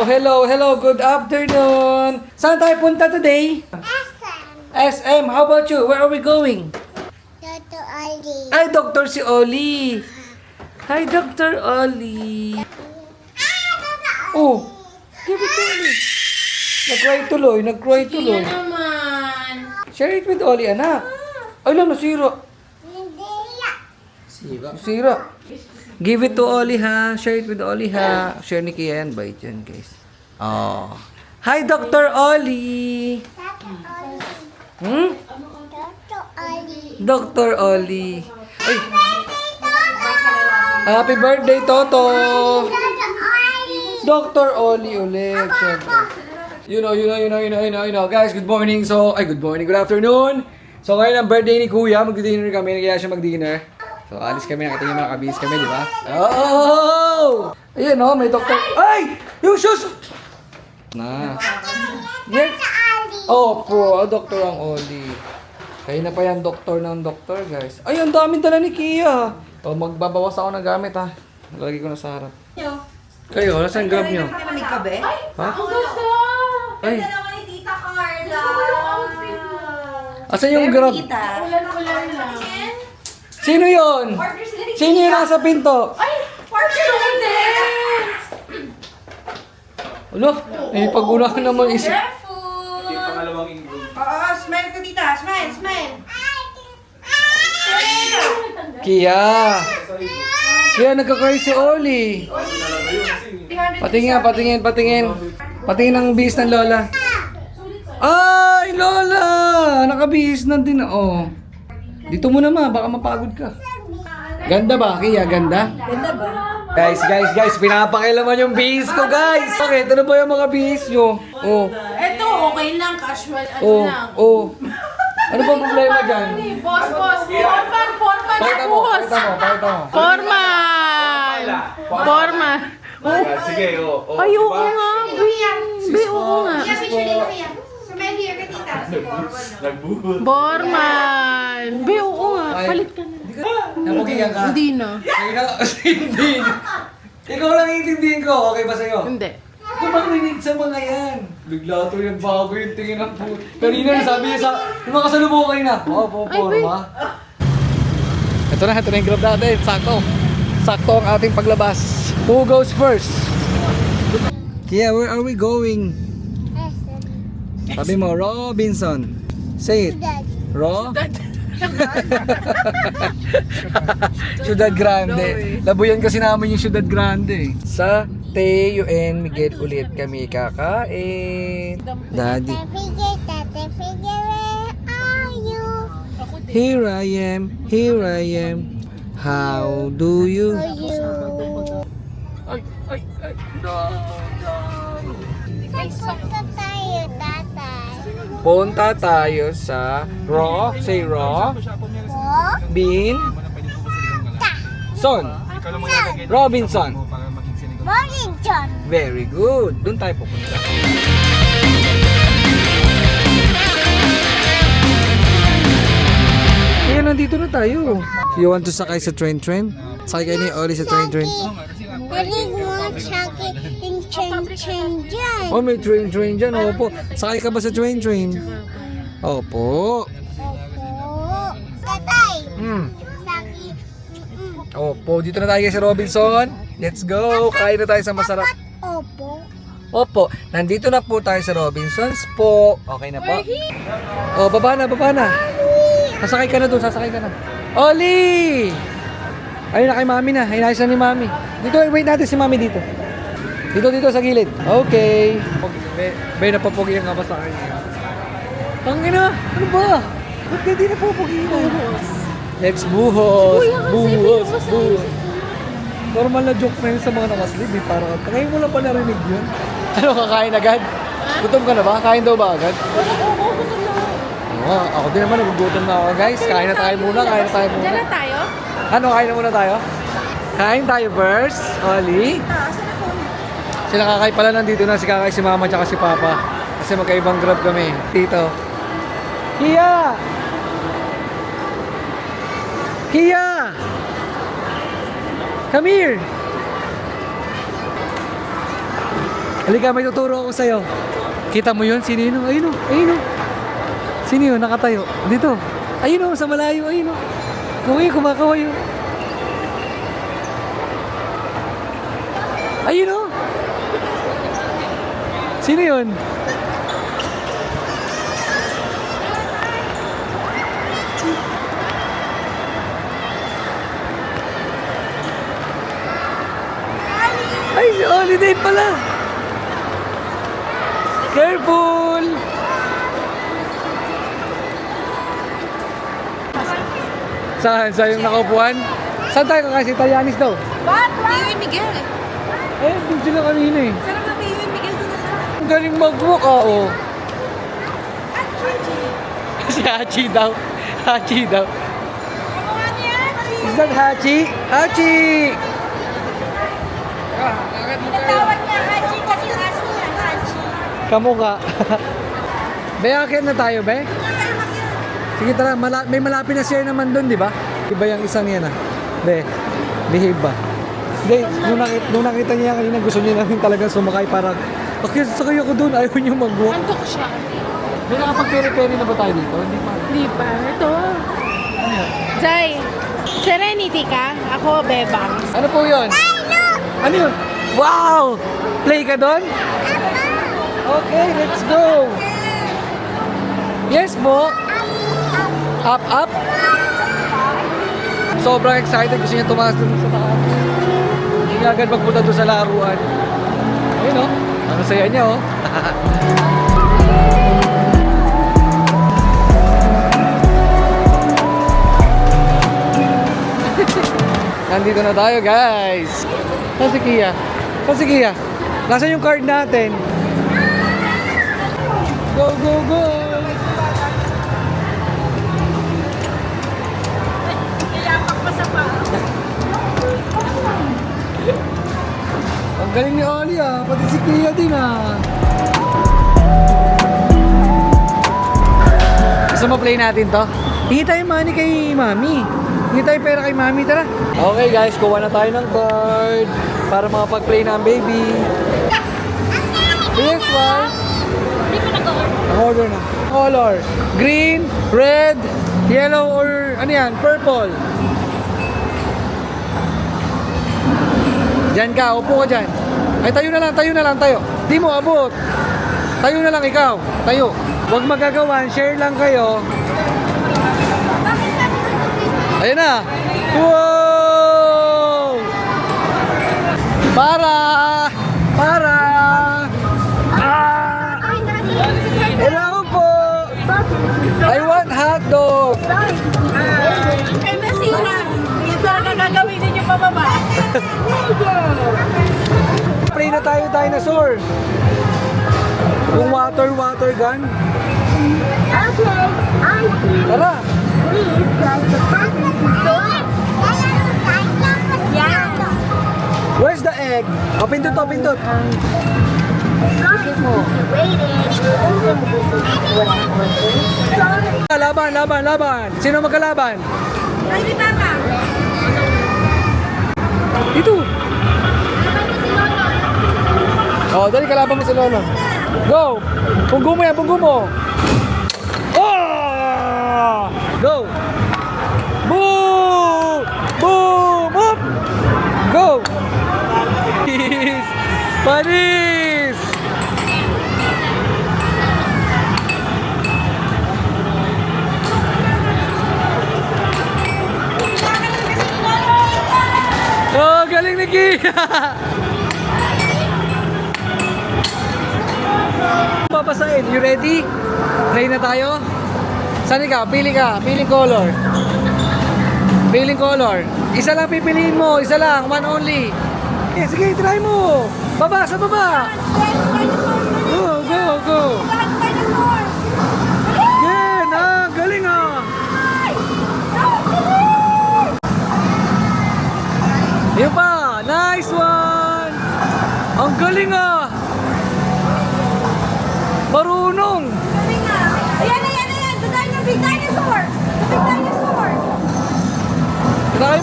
Hello, good afternoon. Saan tayo punta today? SM. How about you? Where are we going? Dr. Ali. Ay, Dr. si Oli. Hi, Dr. Oli. Oh, give it to Oli. Nag-cry tuloy. Sige naman. Share it with Oli, anak. Ay, lang, nasira. Sira. Give it to Oli, ha. Share it with Oli, ha. Share ni Kian. Bait yan, guys. Oh. Hi, Dr. Oli. Hmm? Dr. Ali. Dr. Oli. Ay. Happy birthday, Toto. Dr. Ali. Dr. Oli ulit. Siyempre. You know. Guys, good morning. Good afternoon. So, ngayon ang birthday ni Kuya. Mag-dinner kami. Kaya siya mag-dinner. So, alis kami. Nakita niyo mga kabis kami, di ba? Oh! Ayan, oh. May doktor. Ay! Yung shoes! Na. Yes. Opo. Doktor ang Oli. Kaya na pa yan, doktor ng doktor, guys. Ay, ang daming dala ni Kia. O, magbabawas ako ng gamit, ha. Lalagay ko na sa harap. Kayo, nasaan grab nyo? Malamig ka, be? Ha? Ang ganda! Ay. Ganda naman ni Tita Carla. Asan yung grab? Ulan lang. Sino yon? Order sila ni Sino yung nasa pinto? Ay! Order students! Ulo, eh, pag-unahan naman isip. Careful! Oo, smile ka, Tita. Smile. Kia! Kia, nagkakry si Oli. Patingin. Patingin ng bihis ng Lola. Ay, Lola! Nakabihis na din, oh. Dito muna ma, baka mapagod ka. Ganda ba, Kia? Ganda? Ganda ba? Guys, pinapakilaman yung bihis ko, guys! Bakit? Ano ba yung mga bihis nyo? Oh, Eto, okay lang. Casual. Lang. oh. Ano ba problema dyan? Boss. Forman. Pakita mo. Forman. Sige, Ay, oo nga. Be, oo nga. Borman. Be, oo nga. Palit ka na. Napugigan ka? Hindi na. Hindi. Ikaw lang iintindihin ko. Okay ba sa'yo? Hindi. Kung makinig sa mga yan. Bigla to yan bago yung tingin ng puto. Kanina sabi niya sa... Yung mga kasalubong kanina. Forma. Ito na yung grab natin. Sakto ang ating paglabas. Who goes first? Kia, where are we going? Sabi mo, Robinson. Say it. Ro? Ciudad Grande. Labuyan kasi namin yung Ciudad Grande. Sa Teo and Miguel ulit kami kakain. Daddy. Here I am. How do you? Ay, no. Punta tayo sa Say Raw. Bin. Son. Robinson. Very good. Doon tayo pupunta. Kaya nandito na tayo. You want to sakay sa train? Sakay kayo ni Oli sa train. Oh, may train dyan. Opo. Sakay ka ba sa train? Opo. Opo. Dito na tayo sa Robinson. Let's go. Kain na tayo sa masarap. Opo. Nandito na po tayo sa Robinsons po. Okay na po. Oh, baba na. Sasakay ka na doon. Oli! Ayun na kay Mami na. Hinayos na ni Mami. Dito, wait natin si Mami dito. Dito sa gilid. Okay. May napapogi ang abas sa akin. Tangina! Ano ba? Ba't ka di napapogi na? Let's buhos. Buhos. Normal na joke na yun sa mga nakaslib. Parang ngayon mo lang pa narinig yun. Ano, kakain agad? Gutom ka na ba? Kain daw ba agad? Oo, ako din naman, nagugutom na ako, guys. Kain na tayo muna. Diyan na tayo? Ano, kain na muna tayo? Kain tayo first, Oli. Si Kakay pala nandito na, si Kakay, si Mama, tsaka si Papa. Kasi magkaibang grab kami. Tito. Kia! Come here! Halika, may tuturo ako sa'yo. Kita mo yun? Sino yun? Ayun o, ayun o. Sino yun? Nakatayo. Dito. Ayun o, sa malayo. Ayun o. Kaway, kumakaway o. Ayun o. Sino yun? Ay, si Oli din pala. Careful! Saan? Sa yung nakaupuan? Saan tayo kasi Italianis daw? Pio and Miguel. Eh, dun sila kanina eh. Sarap na Pio and Miguel doon na lang. Ang galing mag-walk, oo. Si Hachi daw. Hachi daw. Is that Hachi? Hachi! Tinatawag niya Hachi kasi aso niya, Hachi. Kamukha. Be, akit na tayo, be? Sige, tara. May malapit na share naman doon, di ba? Iba yung isang yan, ah. Be, behave ba? Hindi, nung nakita niya kanina, gusto niya namin talaga sumakay para... Okay, sakay ako doon. Ayaw niyo mag-walk. Antok siya. May nakapag-peri-peri na ba tayo dito? Hindi pa. Di ba? Ito. Ano yan? Jai, Serenity ka? Ako, Bebang. Ano po yun? Ano yun? Wow! Play ka doon? Okay, let's go! Yes po! Up, up! Sobrang excited. Gusto niya tumakas doon sa taas. Hindi niya agad magpunta doon sa laruan. Ayun o. Ang saya niya o. Nandito na tayo, guys. Saan si Kia? Saan si Kia? Nasaan yung card natin? Go, go, go! Iyapak pa sa pa. Ang galing ni Oli ah. Pati si Kia din ah. Gusto mo play natin to? Hingi tayo money kay Mami. Hingi tayo pera kay Mami, tara. Okay guys, kuha na tayo ng card para makapag-play na ang baby. This one. Hindi mo nag-order. Ang order na. Color. Green, red, yellow, or ano yan? Purple. Diyan ka, upo ka dyan. Ay, tayo na lang, tayo. Di mo abot. Tayo na lang ikaw. Tayo. Huwag magagawan, share lang kayo. Ayun na. Wow! Para! Hello po! I want hot dog! Eh, nasira. Yung talaga gagawin din yung pababa. Play na tayo, dinosaur! Yung water gun. Tara! Where's the egg? O, pindot. Laban. Sino magkalaban? Ay, di tama. Dito. Oh, dali kalaban mo si Lolo. Go! Punggo mo. Oh! Go! Boom! Up! Go! Paris! Oh, galing ni Kia! Papasain. You ready? Play na tayo? Saan ikaw? Pili color. Piling color. Isa lang pipiliin mo. Isa lang. One only. Okay, sige, try mo. Sa baba. Go. Again, galing ah. Yun pa. Nice one. Ang galing ah. Marunong. Ayan. The big dinosaur. Try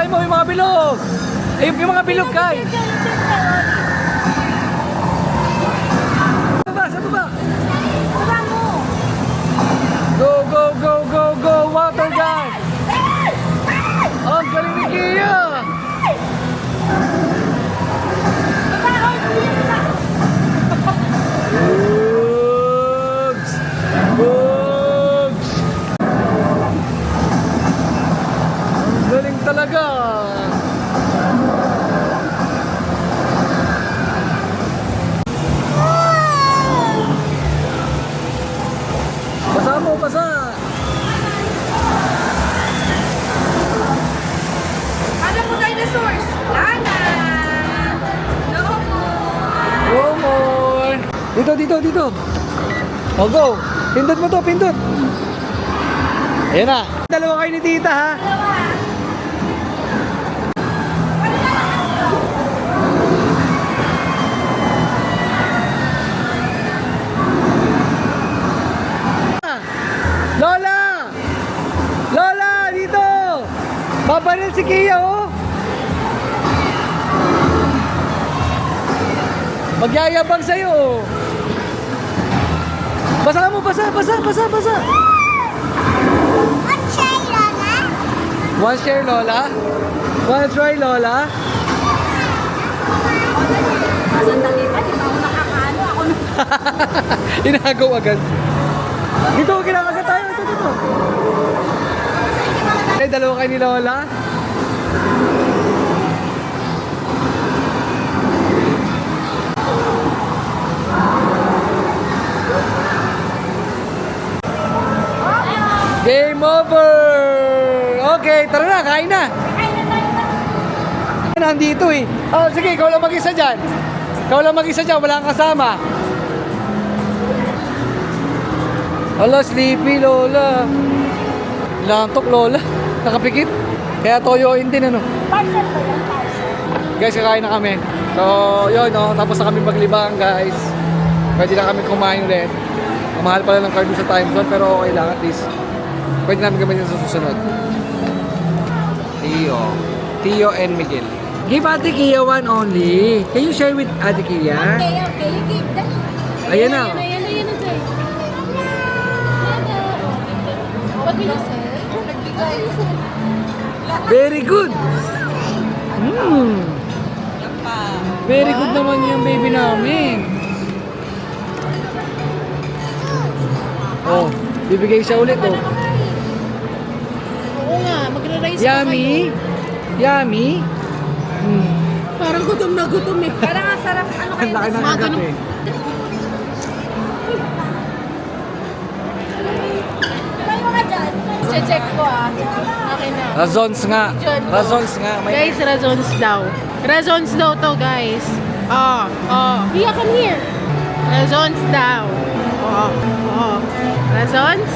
mo yung mga bilog. Yung mga bilog, guys. Dito, dito, dito. O, go. Pindot mo to, pindot. Ayan na. Dalawa kayo ni tita, ha? Lola! Lola, dito! Babaril si Kia, oh! Magyayabang sa'yo, oh! Basa mo, basa, basa, basa, basa! One share, Lola? Wanna try, Lola? Sandali pa, di ba ako nakakaano? Ako na. Inagaw agad. Dito, kinakagat tayo. Ito, dito. Ay, dalawa kayo ni Lola. Game over! Okay, tara na, kain na. Nandito eh. Oh, sige, ikaw lang mag-isa dyan. Ikaw lang mag-isa dyan, wala kang kasama. Hala, sleepy, Lola. Lantok, Lola. Nakapikit. Kaya toyoin din, ano. Parcel ba yan? Parcel. Guys, kakain na kami. So, yun, no. Tapos na kami maglibang, guys. Pwede na kami kumain ulit. Ang mahal pala ng card sa time zone, pero okay lang, at least. Pwede namin gamitin sa susunod. Tio and Miguel. Give Ate Kia one only. Can you share with Ate Kia? Okay, okay. You give that. Ayan na. Ayan na, Jay. What will you say? Very good. Very good naman yung baby namin. Oh, bibigay siya ulit, oh. Oo nga, magre-raise Yummy. Yummy. Parang gutom na gutom eh. Parang ang sarap. Ano Ang laki ng agad, eh. Tayo ka dyan. Check ko ah. Okay na. Razons nga. Razons nga. Guys, razons daw. Razons daw to, guys. Pia, come here. Razons daw. Razons?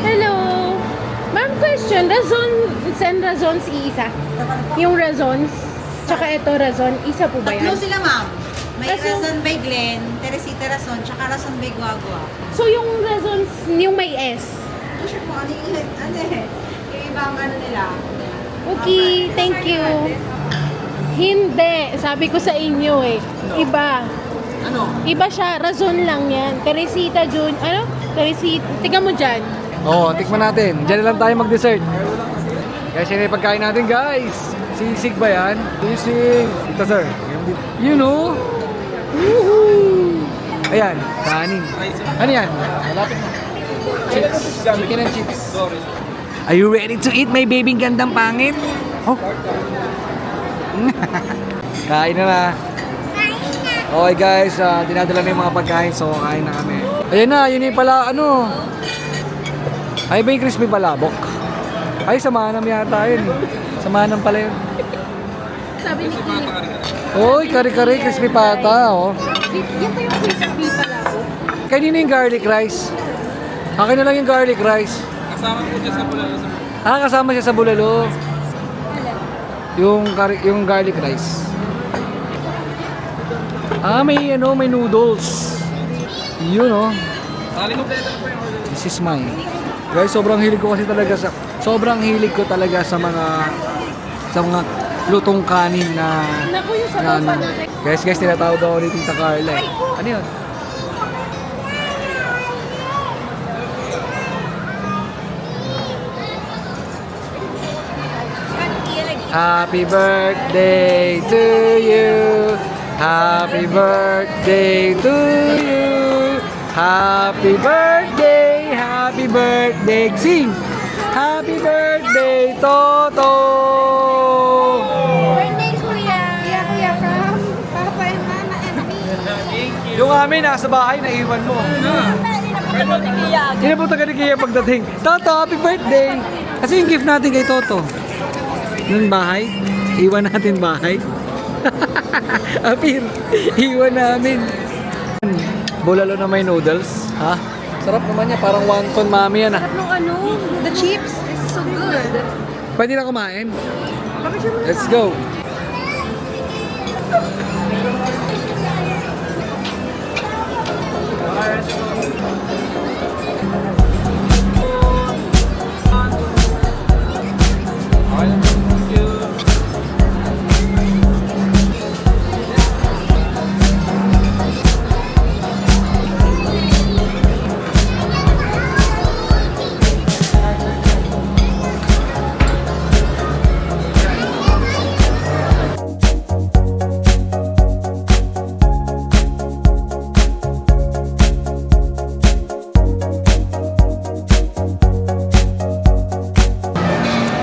Hello. Ma'am, question. Razons and razons iisa? Yung razons, tsaka ito razon, isa po ba Tatlo yan? sila, ma'am. May Kaso- Razon by Glenn, Teresita Razon, tsaka Razon by Guagua. So yung razons, yung may S. Hindi sure kung ano yung ibang ano nila. Okay, thank you. Hindi. Sabi ko sa inyo eh. Iba. Ano? Iba siya. Razon lang yan. Teresita Jun. Ano? Teresita. Tiga mo dyan. Oo, tikman natin. Diyan na lang tayo mag-dessert. Guys, yun yung pagkain natin, guys. Sisig ba yan? Sisig. Ito, sir. You know? Woohoo! Ayan, kanin. Ano yan? Malapit na. Chips. Chicken and chips. Are you ready to eat, my baby gandang pangit? Oh. Kain na na. Okay guys, dinadala na yung mga pagkain, so kain na kami. Ayan na, yun yung pala, ano. Ay ba yung crispy palabok? Ay, samanam yata yun. Samanam pala yun. Sabi ni Kim. Uy, kare-kare, crispy pata, oh. Yan pa yung crispy pala po. Kanina yung garlic rice. Akin na lang yung garlic rice. Kasama po dyan sa bulalo sa... Kasama siya sa bulalo. Yung garlic rice. May may noodles. Yun, oh. Tali ko plate po yung order. This is mine. Guys, sobrang hilig ko talaga sa mga lutong kanin na Naku, yung sabaw pa natin. Guys, tinatawag ako ni Tita Carla. Ano yun? Happy birthday to you. Happy birthday to you. Happy birthday, happy birthday. Sing! Happy birthday, Toto! Birthday, Kuya. Kuya, from Papa and Mama and me. Yung amin, nasa bahay, naiwan mo. Inapunta ni Kia pagdating. Toto, happy birthday! Kasi yung gift natin kay Toto. Yung bahay, iwan natin bahay. Apir, iwan namin. Bulalo na may noodles. Ha? Sarap naman niya. Parang wonton mami yan ah. Sarap nung ano, the chips. It's so good. Pwede na kumain. Let's go. Thank you.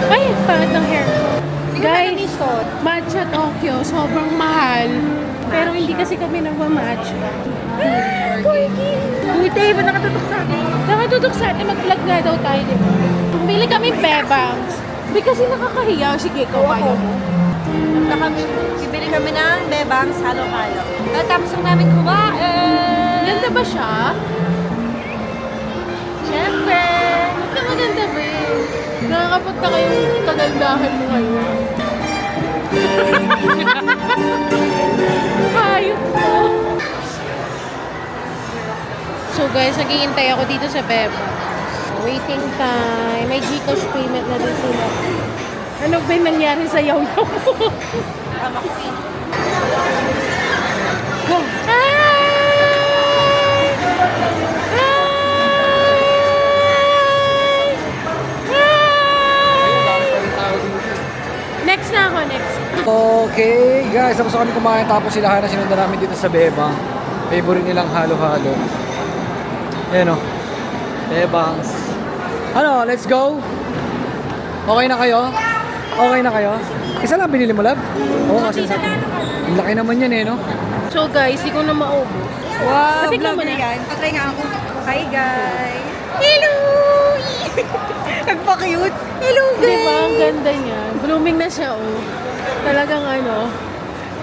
Ay, pangit ng hair ko. Guys, matcha Tokyo, sobrang mahal. Pero hindi kasi kami nagmamatcha. Ah, Corgi! Buti, ba nakatutok sa akin? Nakatutok sa atin, mag-vlog nga daw tayo, di ba? Bili kami bebangs. Hindi kasi nakakahiya. Sige, ikaw kaya mo. Bibili kami ng bebang halo-halo. Tapos ang namin kumain. Ganda ba siya? Siyempre. Hindi maganda ba eh? Nakakapunta kayong kagandahan mo ngayon. Hayop ko. So guys, naghihintay ako dito sa Beba. Waiting time. May Gcash payment na din sila. Ano ba yung nangyari sa yaw-yaw ko? Go! Hi! Next na ako, next. Okay, guys. Tapos kami kumain. Tapos sila na sinundan namin dito sa Bebang. Favorite nilang halo-halo. Ayan o. Bebangs. Ano, let's go? Okay na kayo? Okay na kayo? Isa lang binili mo, love? Oo, kasi sa atin. Ang laki naman yan eh, no? So guys, di ko na maubos. Wow, Patignan mo vlogger na. yan. Patry nga ako. Hi, guys. Hello! Nagpa-cute. Hello, Di guys. ba? Ang ganda niya. Blooming na siya, oh. Talagang ano,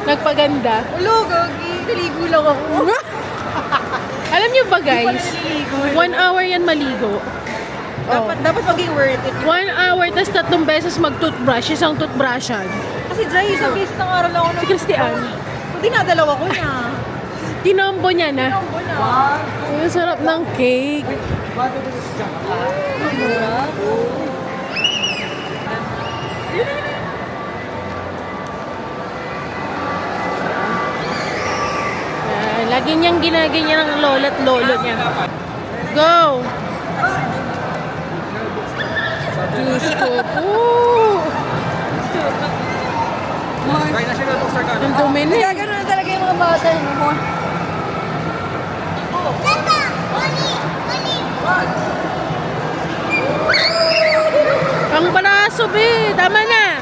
nagpaganda. Hello, Gogi. Naligo lang ako. Alam niyo ba guys, 1 hour yan maligo. Dapat maging worth it. 1 hour, tas 3 beses mag-toothbrush, isang toothbrushan. Kasi dry, isang beses ng araw lang ako. Si Christian, Hindi nadalawa ko na. tinombo niya na. Ako na. Ang sarap ng cake. Lagi niyang ginaganyan ng lola at lolo niya. Go! Diyos ko po! Kaya na siya na ka. Ang dumi na. Gagano na talaga yung mga bata. Ang palaso, be! Tama na!